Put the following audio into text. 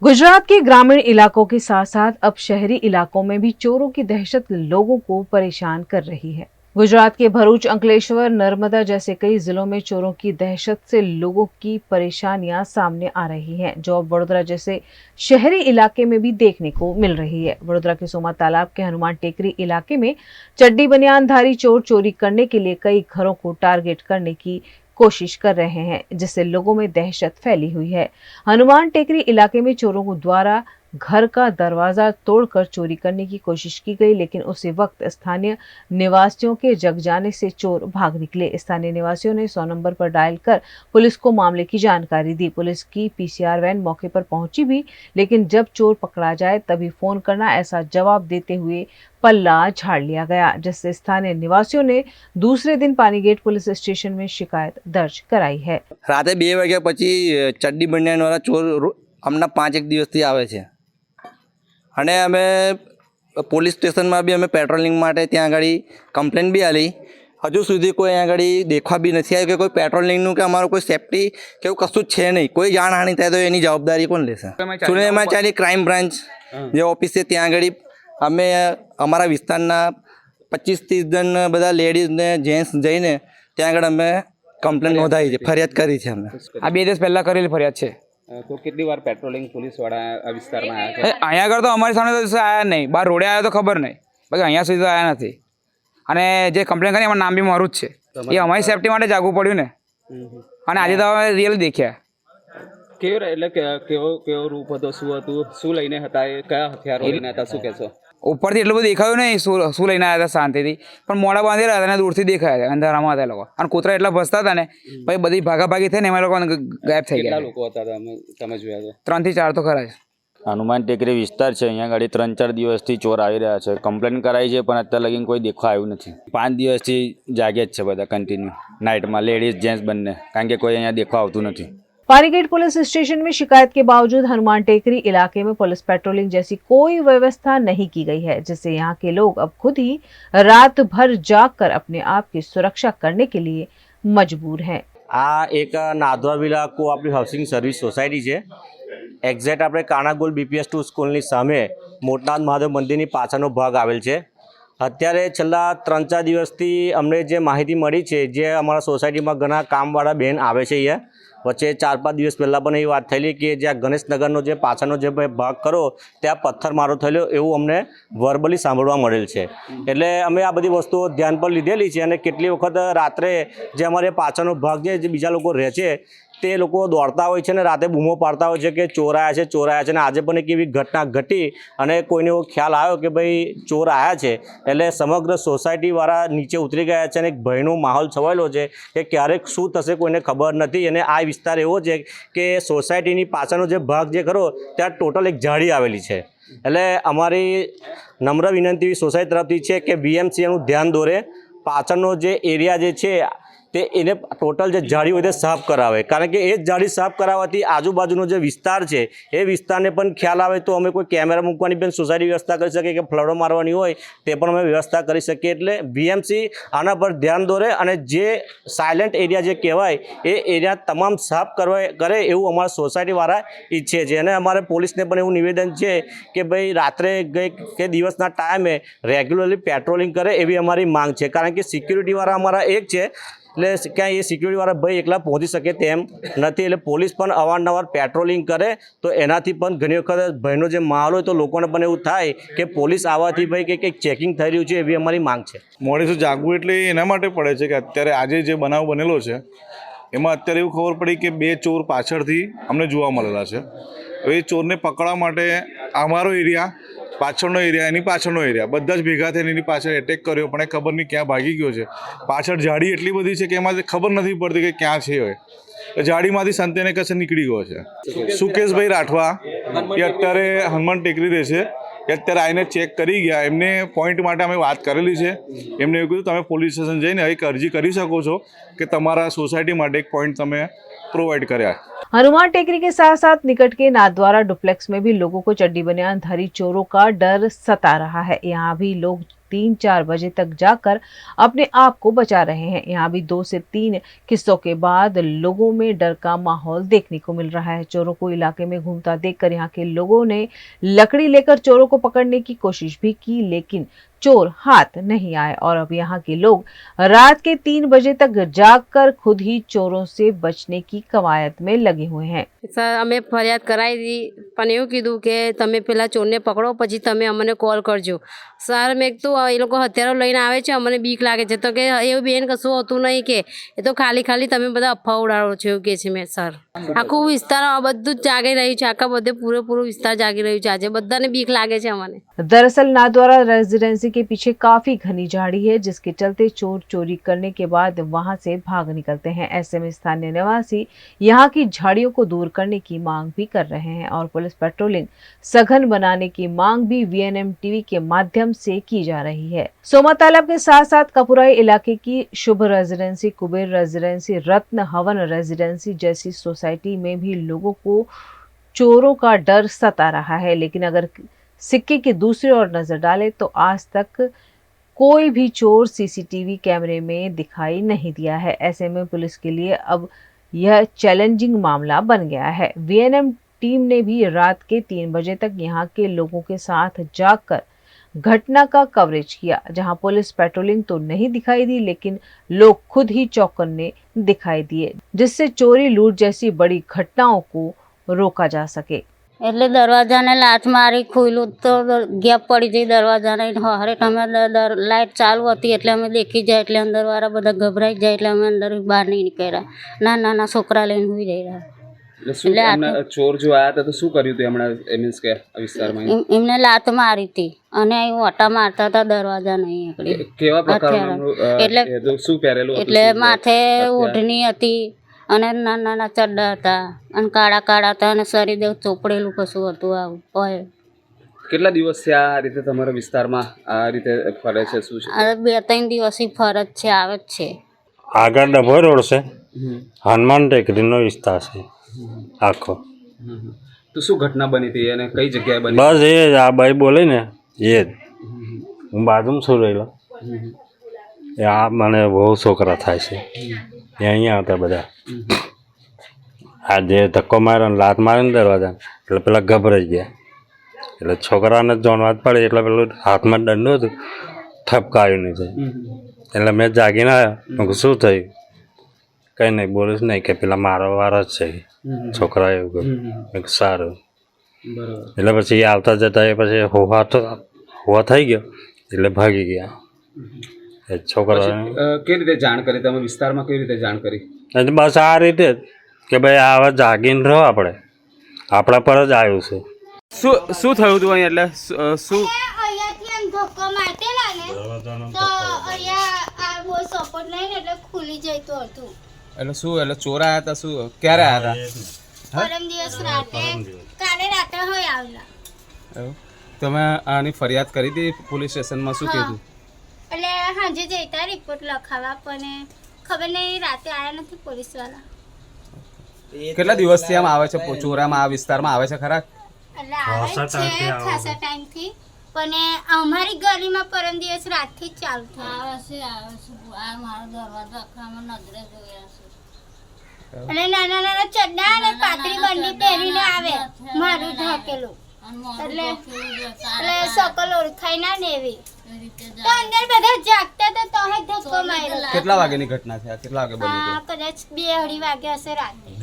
गुजरात के ग्रामीण इलाकों के साथ साथ अब शहरी इलाकों में भी चोरों की दहशत लोगों को परेशान कर रही है। गुजरात के भरूच, अंकलेश्वर, नर्मदा जैसे कई जिलों में चोरों की दहशत से लोगों की परेशानियां सामने आ रही हैं, जो अब वडोदरा जैसे शहरी इलाके में भी देखने को मिल रही है। वडोदरा के सोमा तालाब के हनुमान टेकरी इलाके में चड्डी बनियानधारी चोर चोरी करने के लिए कई घरों को टारगेट करने की कोशिश कर रहे हैं, जिससे लोगों में दहशत फैली हुई है। हनुमान टेकरी इलाके में चोरों द्वारा घर का दरवाजा तोड़कर चोरी करने की कोशिश की गई, लेकिन उसी वक्त स्थानीय निवासियों के जग जाने से चोर भाग निकले। स्थानीय निवासियों ने 100 नंबर पर डायल कर पुलिस को मामले की जानकारी दी। पुलिस की पीसीआर वैन मौके पर पहुंची भी, लेकिन जब चोर पकड़ा जाए तभी फोन करना, ऐसा जवाब देते हुए पल्ला झाड़ लिया गया, जिससे स्थानीय निवासियों ने दूसरे दिन पानीगेट पुलिस स्टेशन में शिकायत दर्ज कराई है। राते 2 वाग्या पछी चड्डी बनियानवाળા ચોર હમણાં 5-1 દિવસથી આવે છે અને અમે પોલીસ સ્ટેશનમાં બી અમે પેટ્રોલિંગ માટે ત્યાં આગળ કમ્પ્લેન બી આલી। હજુ સુધી કોઈ અહીંયા આગળ દેખવા બી નથી આવ્યું કે કોઈ પેટ્રોલિંગનું કે અમારું કોઈ સેફટી કે એવું કશું જ છે નહીં। કોઈ જાનહાનિ થાય તો એની જવાબદારી કોણ લેશે? સુરેન્દ્રનગરચારી ક્રાઇમ બ્રાન્ચ જે ઓફિસ છે ત્યાં આગળ અમે અમારા વિસ્તારના 25-30 જણ બધા લેડીઝ ને જેન્ટ્સ જઈને ત્યાં આગળ અમે કમ્પ્લેન નોંધાવી છે, ફરિયાદ કરી છે। અમે આ 2 દિવસ પહેલાં કરેલી ફરિયાદ છે। તો કેટલી વાર પેટ્રોલિંગ પોલીસવાળા આ વિસ્તારમાં આવ્યા છે? અહીંયા આગળ તો અમારી સામે તો આયા નહીં, બહાર રોડે આવ્યા તો ખબર નહીં, બાકી અહીંયા સુધી તો આવ્યા નથી। અને જે કમ્પ્લેન કરી એમાં નામ બી મારું જ છે। એ અમારી સેફટી માટે જાગવું પડ્યું ને, અને આજે તો અમે રિયલ દેખ્યા। કેવો એટલે કેવો રૂપ હતો, શું હતું, શું લઈને હતા, એ કયા હથિયારો લઈને હતા, શું કહેશો? ઉપરથી એટલું બધું દેખાયું નહીં શું લઈને આવ્યા હતા શાંતિથી, પણ મોડા બાંધેલા હતા અને દૂરથી દેખાયા હતા, અંધારામાં હતા એ લોકો, અને કૂતરા એટલા ભસતા હતા ને, પછી બધી ભાગાભાગી થઈને એમાં લોકો ગાયબ થઈ ગયા। કેટલા લોકો હતા તમે જોયા તો? 3 થી 4 તો ખરા છે। હનુમાન ટેકરી વિસ્તાર છે, અહીંયા ગાડી 3-4 દિવસથી ચોર આવી રહ્યા છે। કમ્પ્લેન કરાઈ છે પણ અત્યારે લગીને કોઈ દેખવા આવ્યું નથી। 5 દિવસથી જાગ્યા જ છે બધા કન્ટિન્યુ નાઇટમાં, લેડીઝ જેન્ટ્સ બંને, કારણ કે કોઈ અહીંયા દેખવા આવતું નથી। पानीगेट पुलिस स्टेशन में शिकायत के बावजूद हनुमान टेकरी इलाके में पुलिस पेट्रोलिंग जैसी कोई व्यवस्था नहीं की गई है, जिससे यहाँ के लोग अब खुद ही रात भर जागकर अपने आप की सुरक्षा करने के लिए मजबूर हैं। आ एक Nadva villa cooperative housing service society है। एक्जेक्ट આપણે કાનાગોલ BPS2 સ્કૂલની સામે મોટનાથ મહાદેવ મંદિરની પાછળનો ભાગ આવેલ છે। અત્યારે છેલ્લા 3-4 દિવસથી અમને જે માહિતી મળી છે, જે અમારા સોસાયટીમાં ઘણા કામવાળા બહેન આવે છે, અહીંયા વચ્ચે 4-5 દિવસ પહેલાં પણ એવી વાત થયેલી કે જ્યાં ગણેશનગરનો જે પાછળનો જે ભાગ કરો ત્યાં પથ્થરમારો થયેલો એવું અમને વર્બલી સાંભળવા મળેલ છે। એટલે અમે આ બધી વસ્તુઓ ધ્યાન પર લીધેલી છે, અને કેટલી વખત રાત્રે જે અમારે પાછળનો ભાગ જે બીજા લોકો રહે છે તે લોકો દોડતા હોય છે ને રાતે બૂમો પાડતા હોય છે કે ચોરાયા છે ચોરાયા છે। અને આજે પણ એક એવી ઘટના ઘટી અને કોઈને એવો ખ્યાલ આવ્યો કે ભાઈ ચોર આવ્યા છે, એટલે સમગ્ર સોસાયટીવાળા નીચે ઉતરી ગયા છે અને એક ભયનો માહોલ છવાયેલો છે કે ક્યારેક શું થશે કોઈને ખબર નથી। અને આ વિસ્તાર એવો છે કે સોસાયટીની પાછળનો જે ભાગ જે ખરો ત્યાં ટોટલ એક ઝાડી આવેલી છે। એટલે અમારી નમ્ર વિનંતી સોસાયટી તરફથી છે કે BMC એનું ધ્યાન દોરે, પાછળનો જે એરિયા જે છે તે એને ટોટલ જે જાળી હોય તે સાફ કરાવે, કારણ કે એ જ જાળી સાફ કરાવવાથી આજુબાજુનો જે વિસ્તાર છે એ વિસ્તારને પણ ખ્યાલ આવે તો અમે કોઈ કેમેરા મૂકવાની પણ સોસાયટી વ્યવસ્થા કરી શકીએ કે ફ્લડો મારવાની હોય તે પણ અમે વ્યવસ્થા કરી શકીએ। એટલે BMC આના પર ધ્યાન દોરે અને જે સાયલેન્ટ એરિયા જે કહેવાય એ એરિયા તમામ સાફ કરે એવું અમારા સોસાયટીવાળા ઈચ્છે છે। અને અમારે પોલીસને પણ એવું નિવેદન છે કે ભાઈ રાત્રે કે દિવસના ટાઈમે રેગ્યુલરલી પેટ્રોલિંગ કરે એવી અમારી માંગ છે, કારણ કે સિક્યુરિટીવાળા અમારા એક છે, એટલે ક્યાંય એ સિક્યુરિટીવાળા ભાઈ એકલા પહોંચી શકે તેમ નથી। એટલે પોલીસ પણ અવારનવાર પેટ્રોલિંગ કરે તો એનાથી પણ ઘણી વખત ભયનો જે માહોલ હોય તો લોકોને પણ એવું થાય કે પોલીસ આવવાથી ભાઈ કે કંઈક ચેકિંગ થઈ રહ્યું છે, એવી અમારી માંગ છે। મોડેથી જાગવું એટલે એના માટે પડે છે કે અત્યારે આજે જે બનાવ બનેલો છે એમાં અત્યારે એવું ખબર પડી કે 2 ચોર પાછળથી અમને જોવા મળેલા છે। હવે એ ચોરને પકડવા માટે અમારો એરિયા, પાછળનો એરિયા, એની પાછળનો એરિયા બધા જ ભેગા થઈને એની પાછળ એટેક કર્યો, પણ એ ખબર નહીં ક્યાં ભાગી ગયો છે। પાછળ ઝાડી એટલી બધી છે કે એમાં ખબર નથી પડતી કે ક્યાં છે। એ ઝાડીમાંથી સંતેને કશે નીકળી ગયો છે। સુકેશભાઈ રાઠવા એ અત્યારે હનુમાન ટેકરી રહે છે, એ અત્યારે આવીને ચેક કરી ગયા। એમને પોઈન્ટ માટે અમે વાત કરેલી છે, એમને એવું કીધું તમે પોલીસ સ્ટેશન જઈને એક અરજી કરી શકો છો કે તમારા सोसाइटी માટે એક पॉइंट તમે प्रोवाइड કર્યા। हनुमान टेकरी के साथ साथ निकट के नाथद्वारा डुप्लेक्स में भी लोगों को चड्डी बनियानधारी चोरों का डर सता रहा है। यहाँ भी लोग 3-4 बजे तक जाकर अपने आप को बचा रहे हैं। यहाँ भी 2 से 3 किस्सों के बाद लोगों में डर का माहौल देखने को मिल रहा है। चोरों को इलाके में घूमता देखकर यहाँ के लोगों ने लकड़ी लेकर चोरों को पकड़ने की कोशिश भी की, लेकिन चोर हाथ नहीं आए और अब यहाँ के लोग रात के 3 बजे तक जागकर खुद ही चोरों से बचने की कवायद में लगे हुए हैं। सर અમે ફરિયાદ કરાવી દી પણ એવું કીધું કે તમે પેલા ચોરને પકડો પછી તમે અમને કોલ કરજો. સર મેં કીધું એ લોકો હથિયારો લઈને આવે છે, અમને બીક લાગે છે. તો કે એવું બેન કશું હોતું નહીં, કે એ તો ખાલી તમે બધા અફવા ઉડાડો છો એવું કહે છે. મેં સર આખું વિસ્તાર બધું જ જાગી રહ્યું છે, આખા બધે પૂરેપૂરું વિસ્તાર જાગી રહ્યું છે. આજે બધાને બીક લાગે છે અમને. दरअसल नाथद्वारा रेजिडेंसी के पीछे काफी घनी झाड़ी है, जिसके चलते चोर चोरी करने के बाद वहां से भाग निकलते हैं। ऐसे में स्थानीय निवासी यहाँ की झाड़ियों को दूर करने की मांग भी कर रहे हैं और पुलिस पेट्रोलिंग सघन बनाने की मांग भी VNM टीवी के माध्यम से की जा रही है। सोमा तालाब के साथ साथ कपुराई इलाके की शुभ रेजिडेंसी, कुबेर रेजिडेंसी, रत्न हवन रेजिडेंसी जैसी सोसाइटी में भी लोगों को चोरों का डर सता रहा है। लेकिन अगर सिक्के की दूसरी ओर नजर डाले तो आज तक कोई भी चोर CCTV कैमरे में दिखाई नहीं दिया है। ऐसे में पुलिस के लिए अब यह चैलेंजिंग मामला बन गया है। VNM टीम ने भी रात के 3 बजे तक यहाँ के लोगों के साथ जागकर घटना का कवरेज किया, जहां पुलिस पेट्रोलिंग तो नहीं दिखाई दी, लेकिन लोग खुद ही चौकन्ने दिखाई दिए, जिससे चोरी लूट जैसी बड़ी घटनाओं को रोका जा सके। એટલે દરવાજાને લાત મારી ખુલ્લું તો ગેપ પડી જઈ દરવાજાને. હરે અમે લાઇટ ચાલુ હતી એટલે અમે દેખી જાય એટલે અંદરવાળા બધા ગભરાઈ જાય એટલે અમે અંદર બહાર નહીં નીકળ્યા. નાના છોકરા લઈને સુઈ રહ્યા. એટલે શું એમને ચોર જો આયા હતા તો શું કર્યું હતું એમણે? મીન્સ કે આ વિસ્તારમાં એમને લાત મારી હતી અને ઓટા મારતા હતા દરવાજા નહીં નીકળી. કેવા પ્રકારનું એટલે શું પહેરેલું હતું? એટલે માથે ઓઢણી હતી અને નાના ચડ્ડા હતા અને કાળા હતા અને શરીર દેવ ચોપડેલું કશું હતું. આવું હોય. કેટલા દિવસથી આ રીતે તમારા વિસ્તારમાં આ રીતે ફરે છે? શું છે? આ 2-3 દિવસથી ફરજ છે, આવે જ છે. આગળ ડભોઈ રોડ છે, હનુમાન ટેકરીનો વિસ્તાર છે આખો. તો શું ઘટના બની હતી અને કઈ જગ્યાએ બની? બસ એ જ આ ભાઈ બોલે ને એ જ. હું બાજુમાં શું રહેલો એ આ મને બહુ છોકરા થાય છે એ અહીંયા હતા બધા. આ જે ધક્કો માર્યો ને લાત મારી ને દરવાજા એટલે પેલા ગભરાઈ ગયા એટલે છોકરાને જોનવા જ પડે એટલે પેલું હાથમાં દંડો હતું ઠપકાયું નહીં છે એટલે મેં જાગીને આવ્યો. શું થયું? કંઈ નહીં, બોલીશ નહીં કે પેલા મારો વાર જ છે છોકરા એવું કહ્યું. સારું. એટલે પછી એ આવતા જતા એ પછી હોવા થઈ ગયો એટલે ભાગી ગયા એ છોકરા. કેવી રીતે જાણ કરી તમે? વિસ્તારમાં કેવી રીતે જાણ કરી? બસ આ રીતે જ કે ભાઈ આવા જાગીને રહો, આપણા પર જ આવ્યું છે. શું થયું હતું અહીં? એટલે શું અહીંયાથી એમ ધક્કો મારતેલા ને તો અહીંયા આ બહુ સપોર્ટ નહીં ને એટલે ખુલી જતું હતું. એટલે શું? એટલે ચોર આયા હતા? શું ક્યારે આયા હતા? પરમ દિવસ રાતે, કાલે રાતે હોય આવેલા. તમે આની ફરિયાદ કરી હતી પોલીસ સ્ટેશનમાં? શું કીધું? એટલે સાંજે જઈતા રિપોર્ટ લખાવા પણ ખબર નહીં રાતે આવ્યા નથી પોલીસવાળા. કેટલા દિવસથી આમ આવે છે ચોરામાં? આ વિસ્તારમાં આવે છે ખરા? એટલે આવે છે ખાસા ટાઈમથી, પણ અમારી ગલીમાં પરમ દિવસ રાતથી જ ચાલુ થાય. આવે છે આ મારો દરવાજો આખામાં નજરે જોયા છે. અને નાના ચડ્ડા અને પાતળી બંડી પહેરીને આવે મારું ઢકેલું એટલે સકલ ઓળખાય ના ને એવી. તો અંદર બધા જાગતા હતા તો ધક્કો માર્યો. કેટલા વાગ્યાની ઘટના છે? કેટલા વાગે બની? કદાચ 2-2:30 વાગે હશે રાતે.